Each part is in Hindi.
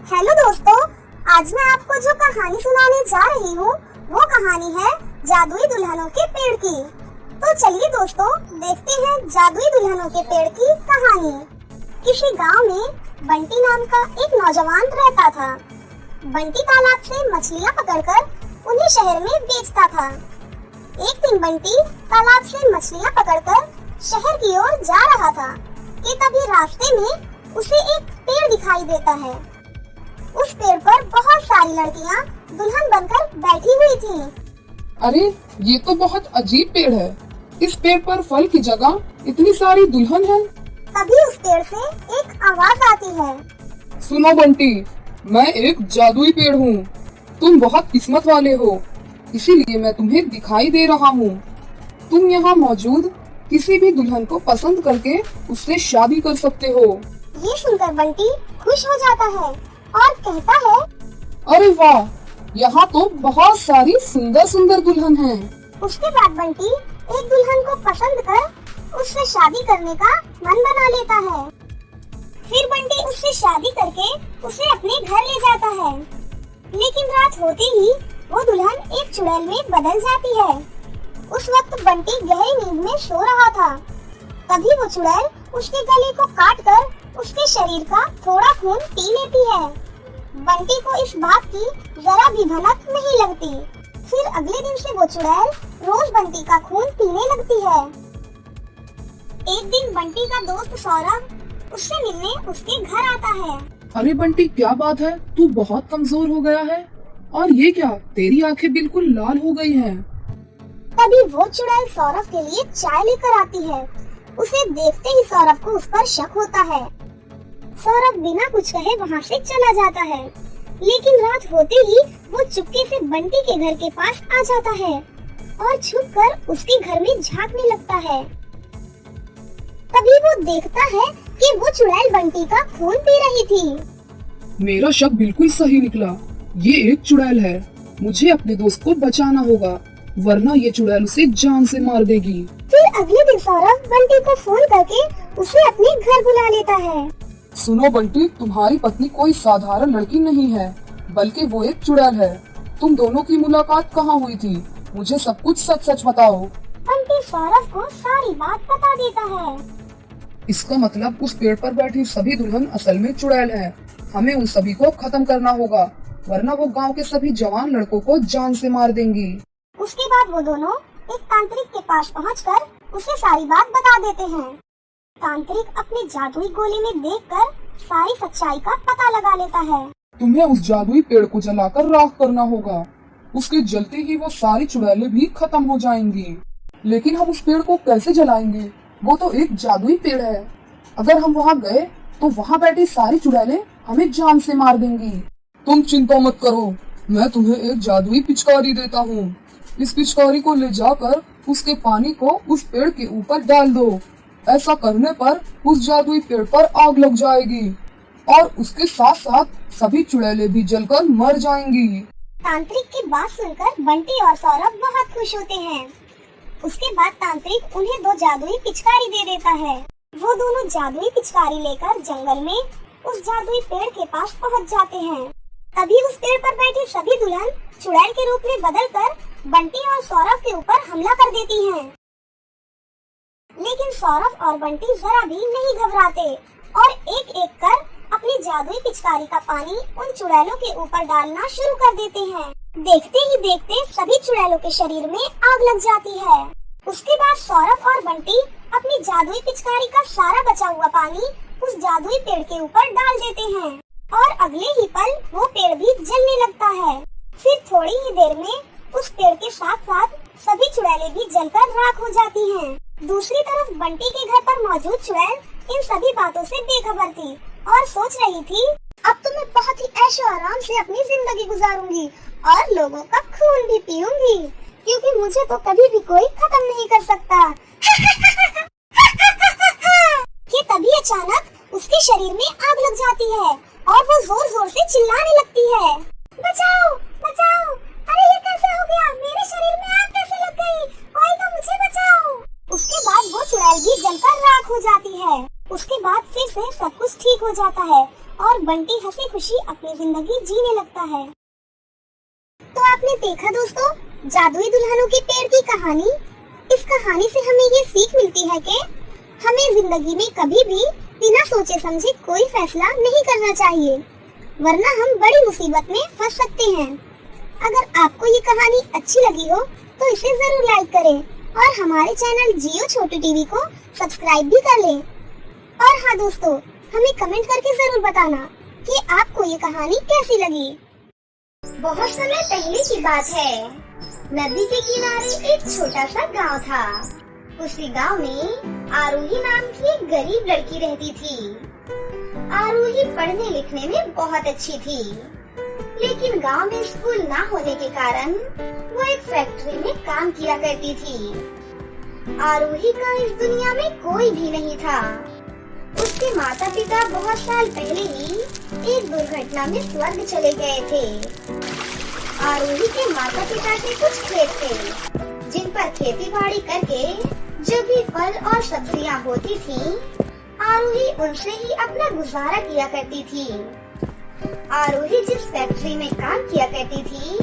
हेलो दोस्तों, आज मैं आपको जो कहानी सुनाने जा रही हूँ वो कहानी है जादुई दुल्हनों के पेड़ की। तो चलिए दोस्तों, देखते हैं जादुई दुल्हनों के पेड़ की कहानी। किसी गांव में बंटी नाम का एक नौजवान रहता था। बंटी तालाब से मछलियाँ पकड़कर उन्हें शहर में बेचता था। एक दिन बंटी तालाब से मछलियाँ पकड़कर शहर की ओर जा रहा था कि तभी रास्ते में उसे एक पेड़ दिखाई देता है। उस पेड़ पर बहुत सारी लड़कियाँ दुल्हन बनकर बैठी हुई थीं। अरे ये तो बहुत अजीब पेड़ है। इस पेड़ पर फल की जगह इतनी सारी दुल्हन है। तभी उस पेड़ से एक आवाज आती है। सुनो बंटी, मैं एक जादुई पेड़ हूँ। तुम बहुत किस्मत वाले हो, इसीलिए मैं तुम्हें दिखाई दे रहा हूँ। तुम यहाँ मौजूद किसी भी दुल्हन को पसंद करके उससे शादी कर सकते हो। ये सुनकर बंटी खुश हो जाता है और कहता है, अरे वाह, यहाँ तो बहुत सारी सुंदर सुंदर दुल्हन हैं। उसके बाद बंटी एक दुल्हन को पसंद कर उससे शादी करने का मन बना लेता है। फिर बंटी उससे शादी करके उसे अपने घर ले जाता है। लेकिन रात होते ही वो दुल्हन एक चुड़ैल में बदल जाती है। उस वक्त बंटी गहरी नींद में सो रहा था। तभी वो चुड़ैल उसके गले को काट कर उसके शरीर का थोड़ा खून पी लेती है। बंटी को इस बात की जरा भी भनक नहीं लगती। फिर अगले दिन से वो चुड़ैल रोज बंटी का खून पीने लगती है। एक दिन बंटी का दोस्त सौरभ उससे मिलने उसके घर आता है। अरे बंटी, क्या बात है? तू बहुत कमजोर हो गया है। और ये क्या, तेरी आंखें बिल्कुल लाल हो गई हैं। तभी वो चुड़ैल सौरभ के लिए चाय लेकर आती है। उसे देखते ही सौरभ को उस पर शक होता है। सौरभ बिना कुछ कहे वहाँ से चला जाता है। लेकिन रात होते ही वो चुपके से बंटी के घर के पास आ जाता है और छुपकर उसके घर में झांकने लगता है। तभी वो देखता है कि वो चुड़ैल बंटी का खून पी रही थी। मेरा शक बिल्कुल सही निकला। ये एक चुड़ैल है। मुझे अपने दोस्त को बचाना होगा, वरना ये चुड़ैल उसे जान से मार देगी। फिर अगले दिन सौरभ बंटी को फोन करके उसे अपने घर बुला लेता है। सुनो बंटी, तुम्हारी पत्नी कोई साधारण लड़की नहीं है, बल्कि वो एक चुड़ैल है। तुम दोनों की मुलाकात कहाँ हुई थी? मुझे सब कुछ सच सच बताओ। बंटी सौरभ को सारी बात बता देता है। इसका मतलब उस पेड़ पर बैठी सभी दुल्हन असल में चुड़ैल है। हमें उन सभी को खत्म करना होगा, वरना वो गांव के सभी जवान लड़कों को जान से मार देंगी। उसके बाद वो दोनों एक तांत्रिक के पास पहुंचकर उसे सारी बात बता देते हैं। तांत्रिक अपने जादुई गोले में देखकर सारी सच्चाई का पता लगा लेता है। तुम्हें उस जादुई पेड़ को जलाकर राख करना होगा। उसके जलते ही वो सारी चुड़ैलें भी खत्म हो जाएंगी। लेकिन हम उस पेड़ को कैसे जलाएंगे? वो तो एक जादुई पेड़ है। अगर हम वहाँ गए तो वहाँ बैठी सारी चुड़ैलें हमें जान से मार देंगी। तुम चिंता मत करो, मैं तुम्हें एक जादुई पिचकारी देता हूँ। इस पिचकारी को ले जाकर उसके पानी को उस पेड़ के ऊपर डाल दो। ऐसा करने पर उस जादुई पेड़ पर आग लग जाएगी और उसके साथ साथ सभी चुड़ैलें भी जलकर मर जाएंगी। तांत्रिक की बात सुनकर बंटी और सौरभ बहुत खुश होते हैं। उसके बाद तांत्रिक उन्हें 2 जादुई पिचकारी दे देता है। वो दोनों जादुई पिचकारी लेकर जंगल में उस जादुई पेड़ के पास पहुंच जाते हैं। तभी उस पेड़ पर बैठी सभी दुल्हन चुड़ैल के रूप में बदलकर बंटी और सौरभ के ऊपर हमला कर देती हैं। लेकिन सौरभ और बंटी जरा भी नहीं घबराते और एक एक कर अपनी जादुई पिचकारी का पानी उन चुड़ैलों के ऊपर डालना शुरू कर देते हैं। देखते ही देखते सभी चुड़ैलों के शरीर में आग लग जाती है। उसके बाद सौरभ और बंटी अपनी जादुई पिचकारी का सारा बचा हुआ पानी उस जादुई पेड़ के ऊपर डाल देते हैं और अगले ही पल वो पेड़ भी जलने लगता है। फिर थोड़ी ही देर में उस पेड़ के साथ साथ सभी चुड़ैलें भी जलकर राख हो जाती हैं। दूसरी तरफ बंटी के घर पर मौजूद चुड़ैल इन सभी बातों से बेखबर थी और सोच रही थी, अब तो मैं बहुत ही ऐशो आराम से अपनी जिंदगी गुजारूंगी और लोगों का खून भी पीऊंगी, क्योंकि मुझे तो कभी भी कोई खत्म नहीं कर सकता। कि तभी अचानक उसके शरीर में आग लग जाती है और वो जोर जोर से चिल्लाने लगती है, बचाओ बचाओ, अरे ये कैसे हो गया? मेरे शरीर में आग कैसे लग गई? कोई तो मुझे बचाओ। उसके बाद वो चुड़ैल भी जलकर राख हो जाती है। उसके बाद फिर से सब कुछ ठीक हो जाता है और बंटी हंसी खुशी अपनी जिंदगी जीने लगता है। तो आपने देखा दोस्तों, जादुई दुल्हनों के पेड़ की कहानी। इस कहानी से हमें ये सीख मिलती है कि हमें जिंदगी में कभी भी बिना सोचे समझे कोई फैसला नहीं करना चाहिए, वरना हम बड़ी मुसीबत में फंस सकते हैं। अगर आपको ये कहानी अच्छी लगी हो तो इसे जरूर लाइक करें और हमारे चैनल जियो छोटू टीवी को सब्सक्राइब भी कर लें। और हाँ दोस्तों, हमें कमेंट करके जरूर बताना कि आपको ये कहानी कैसी लगी। बहुत समय पहले की बात है, नदी के किनारे एक छोटा सा गांव था। उसी गांव में आरूही नाम की एक गरीब लड़की रहती थी। आरूही पढ़ने लिखने में बहुत अच्छी थी, लेकिन गांव में स्कूल ना होने के कारण वो एक फैक्ट्री में काम किया करती थी। आरूही का इस दुनिया में कोई भी नहीं था। उसके माता पिता बहुत साल पहले ही एक दुर्घटना में स्वर्ग चले गए थे। आरूही के माता पिता के कुछ खेत थे, जिन पर खेती बाड़ी करके जो भी फल और सब्जियां होती थीं, आरूही उनसे ही अपना गुजारा किया करती थी। आरूही जिस फैक्ट्री में काम किया करती थी,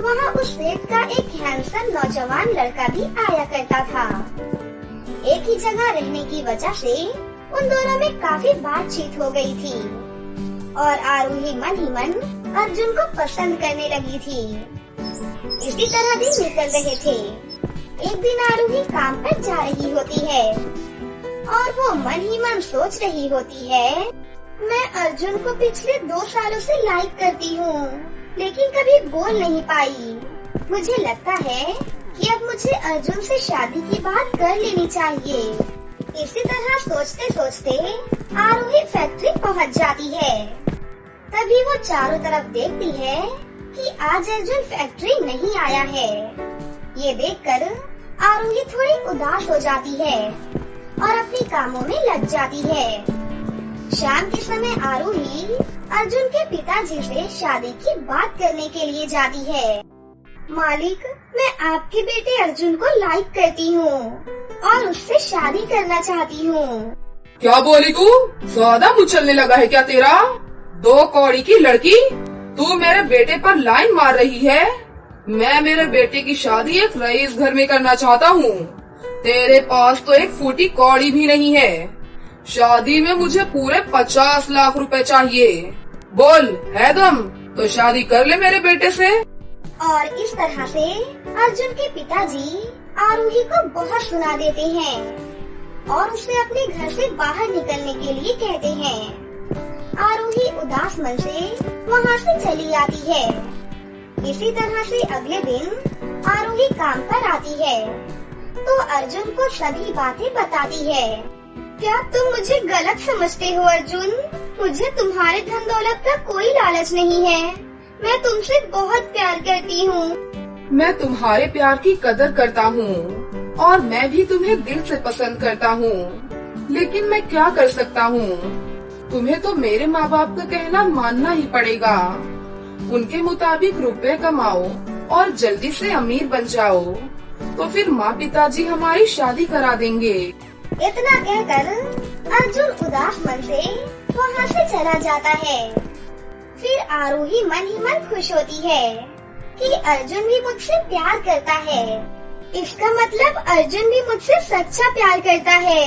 वहाँ उस सेठ का एक हैंडसम नौजवान लड़का भी आया करता था। एक ही जगह रहने की वजह से उन दोनों में काफी बातचीत हो गई थी और आरूही मन ही मन अर्जुन को पसंद करने लगी थी। इसी तरह दिन निकल रहे थे। एक दिन आरूही काम पर जा रही होती है और वो मन ही मन सोच रही होती है, मैं अर्जुन को पिछले 2 सालों से लाइक करती हूँ, लेकिन कभी बोल नहीं पाई। मुझे लगता है कि अब मुझे अर्जुन से शादी की बात कर लेनी चाहिए। इसी तरह सोचते सोचते आरूही फैक्ट्री पहुँच जाती है। तभी वो चारों तरफ देखती है कि आज अर्जुन फैक्ट्री नहीं आया है। ये देखकर आरूही थोड़ी उदास हो जाती है और अपने कामों में लग जाती है। शाम के समय आरूही अर्जुन के पिताजी से शादी की बात करने के लिए जाती है। मालिक, मैं आपके बेटे अर्जुन को लाइक करती हूँ और उससे शादी करना चाहती हूँ। क्या बोली तू? ज्यादा मुँह चलने लगा है क्या तेरा? 2 कौड़ी की लड़की, तू मेरे बेटे पर लाइन मार रही है। मैं मेरे बेटे की शादी एक रईस घर में करना चाहता हूँ। तेरे पास तो एक फूटी कौड़ी भी नहीं है। शादी में मुझे पूरे 50 लाख रुपए चाहिए। बोल, है दम तो शादी कर ले मेरे बेटे से। और इस तरह से अर्जुन के पिताजी आरूही को बहुत सुना देते हैं और उसे अपने घर से बाहर निकलने के लिए कहते हैं। आरूही उदास मन से वहाँ से चली आती है। इसी तरह से अगले दिन आरूही काम पर आती है तो अर्जुन को सभी बातें बताती है। क्या तुम मुझे गलत समझते हो अर्जुन? मुझे तुम्हारे धन दौलत का कोई लालच नहीं है। मैं तुमसे बहुत प्यार करती हूँ। मैं तुम्हारे प्यार की कदर करता हूँ और मैं भी तुम्हें दिल से पसंद करता हूँ, लेकिन मैं क्या कर सकता हूँ? तुम्हें तो मेरे माँ बाप का कहना मानना ही पड़ेगा। उनके मुताबिक रुपए कमाओ और जल्दी से अमीर बन जाओ, तो फिर माँ पिताजी हमारी शादी करा देंगे। इतना कहकर अर्जुन उदास मन से वहाँ से चला जाता है। फिर आरूही मन ही मन खुश होती है कि अर्जुन भी मुझसे प्यार करता है। इसका मतलब अर्जुन भी मुझसे सच्चा प्यार करता है।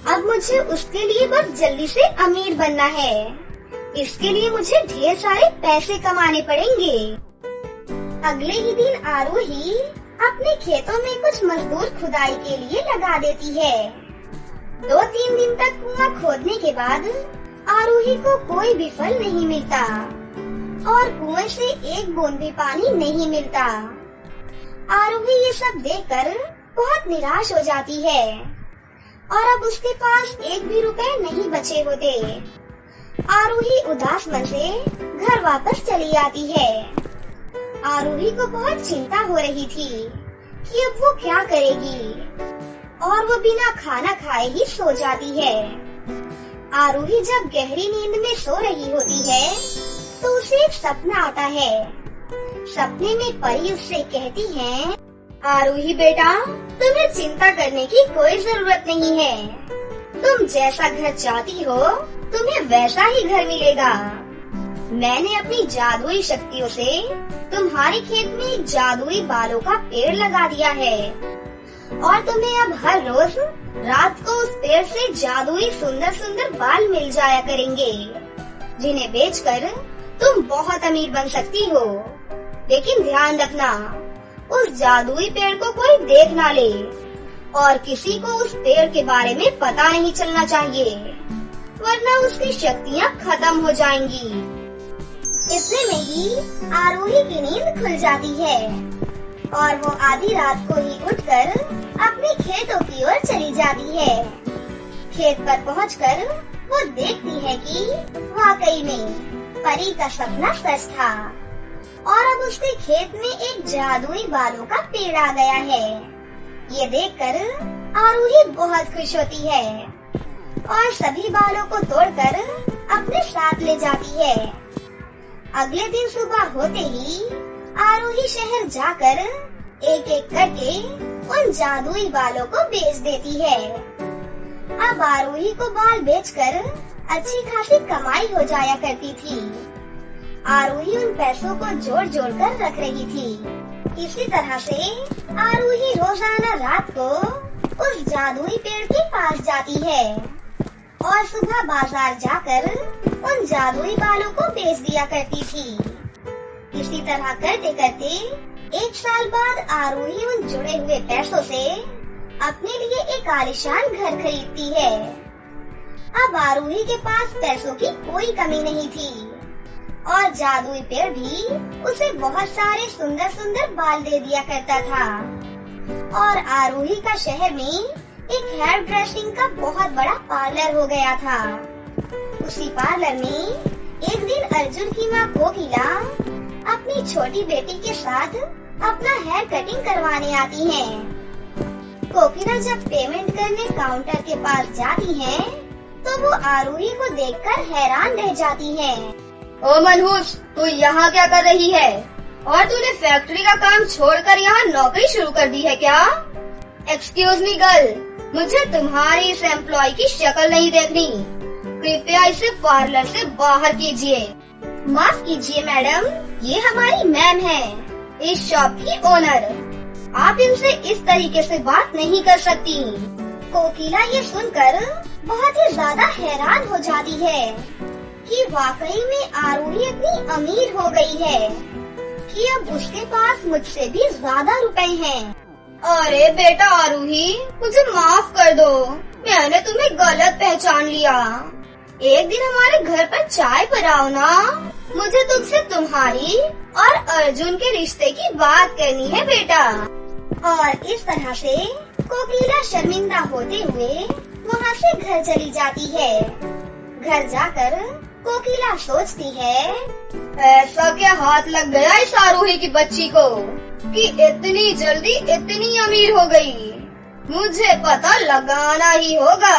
अब मुझे उसके लिए बस जल्दी से अमीर बनना है। इसके लिए मुझे ढेर सारे पैसे कमाने पड़ेंगे। अगले ही दिन आरूही अपने खेतों में कुछ मजदूर खुदाई के लिए लगा देती है। 2-3 दिन तक कुआं खोदने के बाद आरूही को कोई भी फल नहीं मिलता और कुएं से एक बूंद भी पानी नहीं मिलता। आरूही ये सब देखकर बहुत निराश हो जाती है और अब उसके पास एक भी रुपए नहीं बचे होते। आरूही उदास मन से घर वापस चली आती है। आरूही को बहुत चिंता हो रही थी कि अब वो क्या करेगी और वो बिना खाना खाए ही सो जाती है। आरूही जब गहरी नींद में सो रही होती है तो उसे एक सपना आता है। सपने में परी उससे कहती है, आरूही बेटा, तुम्हें चिंता करने की कोई जरूरत नहीं है। तुम जैसा घर चाहती हो तुम्हें वैसा ही घर मिलेगा। मैंने अपनी जादुई शक्तियों से तुम्हारे खेत में एक जादुई बालों का पेड़ लगा दिया है और तुम्हें अब हर रोज रात को उस पेड़ से जादुई सुंदर सुंदर बाल मिल जाया करेंगे, जिन्हें बेचकर तुम बहुत अमीर बन सकती हो। लेकिन ध्यान रखना, उस जादुई पेड़ को कोई देख ना ले और किसी को उस पेड़ के बारे में पता नहीं चलना चाहिए, वरना उसकी शक्तियाँ खत्म हो जाएंगी। इतने में ही आरोही की नींद खुल जाती है और वो आधी रात को ही उठकर अपने खेतों की ओर चली जाती है। खेत पर पहुंचकर वो देखती है कि वाकई में परी का सपना सच था और अब उसके खेत में एक जादुई बालों का पेड़ आ गया है। ये देखकर आरोही बहुत खुश होती है और सभी बालों को तोड़कर अपने साथ ले जाती है। अगले दिन सुबह होते ही आरोही शहर जाकर एक एक करके उन जादुई बालों को बेच देती है। अब आरोही को बाल बेचकर अच्छी खासी कमाई हो जाया करती थी। आरोही उन पैसों को जोड़ जोड़ कर रख रही थी। इसी तरह से आरोही रोजाना रात को उस जादुई पेड़ के पास जाती है और सुबह बाजार जाकर उन जादुई बालों को बेच दिया करती थी। इसी तरह करते करते एक साल बाद आरोही उन जुड़े हुए पैसों से अपने लिए एक आलीशान घर खरीदती है। अब आरोही के पास पैसों की कोई कमी नहीं थी और जादुई पेड़ भी उसे बहुत सारे सुंदर सुंदर बाल दे दिया करता था। और आरोही का शहर में एक हेयर ड्रेसिंग का बहुत बड़ा पार्लर हो गया था। उसी पार्लर में एक दिन अर्जुन की माँ कोकिला अपनी छोटी बेटी के साथ अपना हेयर कटिंग करवाने आती है। कोकिला जब पेमेंट करने काउंटर के पास जाती है तो वो आरोही को देखकर हैरान रह जाती है। ओ मनहूस, तू यहाँ क्या कर रही है? और तूने फैक्ट्री का काम छोड़कर यहाँ नौकरी शुरू कर दी है क्या? एक्सक्यूज मी गर्ल, मुझे तुम्हारी इस एम्प्लॉय की शक्ल नहीं देखनी। कृपया इसे पार्लर से बाहर कीजिए। माफ कीजिए मैडम, ये हमारी मैम है, इस शॉप की ओनर। आप इनसे इस तरीके से बात नहीं कर सकती। कोकिला ये सुनकर बहुत ही ज्यादा हैरान हो जाती है कि वाकई में आरोही इतनी अमीर हो गई है कि अब उसके पास मुझसे भी ज्यादा रुपए हैं। अरे बेटा आरोही, मुझे माफ कर दो, मैंने तुम्हें गलत पहचान लिया। एक दिन हमारे घर पर चाय पर आओ ना, मुझे तुमसे तुम्हारी और अर्जुन के रिश्ते की बात करनी है बेटा। और इस तरह से कोकिला शर्मिंदा होते हुए वहाँ से घर चली जाती है। घर जाकर कोकिला सोचती है, ऐसा क्या हाथ लग गया इस आरोही की बच्ची को कि इतनी जल्दी इतनी अमीर हो गई। मुझे पता लगाना ही होगा।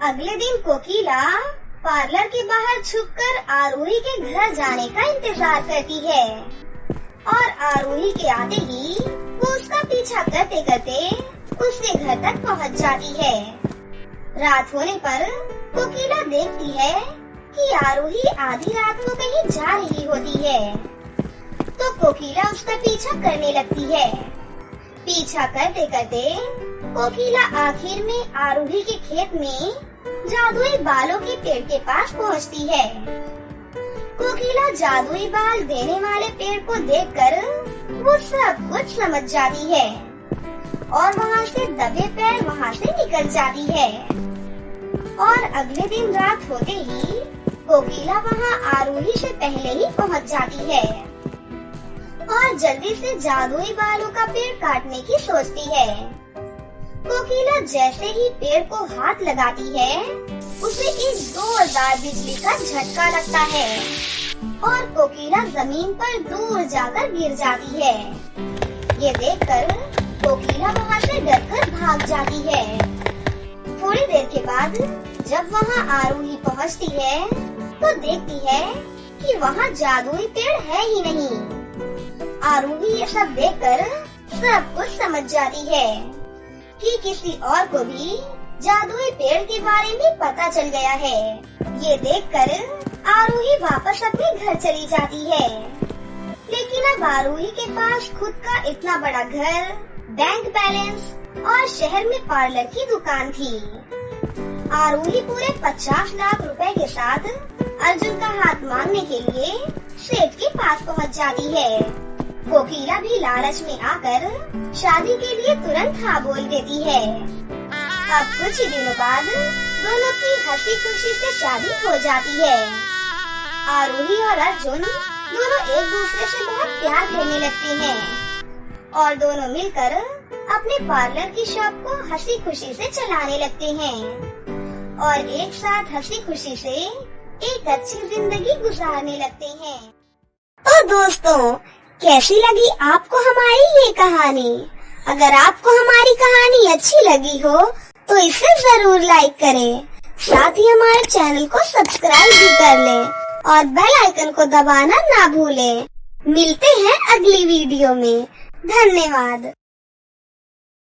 अगले दिन कोकिला पार्लर के बाहर छुपकर आरोही के घर जाने का इंतजार करती है और आरोही के आते ही वो उसका पीछा करते करते उसके घर तक पहुंच जाती है। रात होने पर कोकिला देखती है कि आरोही आधी रात को कहीं जा रही होती है, तो कोकिला उसका पीछा करने लगती है। पीछा करते करते कोकिला आखिर में आरोही के खेत में जादुई बालों के पेड़ के पास पहुंचती है। कोकिला जादुई बाल देने वाले पेड़ को देखकर वो सब कुछ समझ जाती है और वहाँ से दबे पैर वहाँ से निकल जाती है। और अगले दिन रात होते ही कोकिला वहाँ आरोही से पहले ही पहुँच जाती है और जल्दी से जादुई बालों का पेड़ काटने की सोचती है। कोकिला जैसे ही पेड़ को हाथ लगाती है, उसे एक जोरदार बिजली का झटका लगता है और कोकिला जमीन पर दूर जाकर गिर जाती है। ये देखकर कोकिला वहाँ से डरकर भाग जाती है। थोड़ी देर के बाद जब वहाँ आरोही पहुँचती है तो देखती है कि वहाँ जादुई पेड़ है ही नहीं। आरोही ये सब देखकर सब कुछ समझ जाती है कि किसी और को भी जादुई पेड़ के बारे में पता चल गया है। ये देखकर आरोही वापस अपने घर चली जाती है। लेकिन अब आरोही के पास खुद का इतना बड़ा घर, बैंक बैलेंस और शहर में पार्लर की दुकान थी। आरोही पूरे 50 लाख रुपए के साथ अर्जुन का हाथ मांगने के लिए सेठ के पास पहुंच जाती है। कोकिला भी लालच में आकर शादी के लिए तुरंत हाँ बोल देती है। अब कुछ ही दिनों बाद दोनों की हंसी खुशी से शादी हो जाती है। आरोही और अर्जुन दोनों एक दूसरे से बहुत प्यार करने लगते हैं और दोनों मिलकर अपने पार्लर की शॉप को हंसी खुशी से चलाने लगते हैं और एक साथ हंसी खुशी से एक अच्छी जिंदगी गुजारने लगते हैं। तो दोस्तों, कैसी लगी आपको हमारी ये कहानी? अगर आपको हमारी कहानी अच्छी लगी हो तो इसे जरूर लाइक करें, साथ ही हमारे चैनल को सब्सक्राइब भी कर लें और बेल आइकन को दबाना ना भूलें। मिलते हैं अगली वीडियो में। धन्यवाद।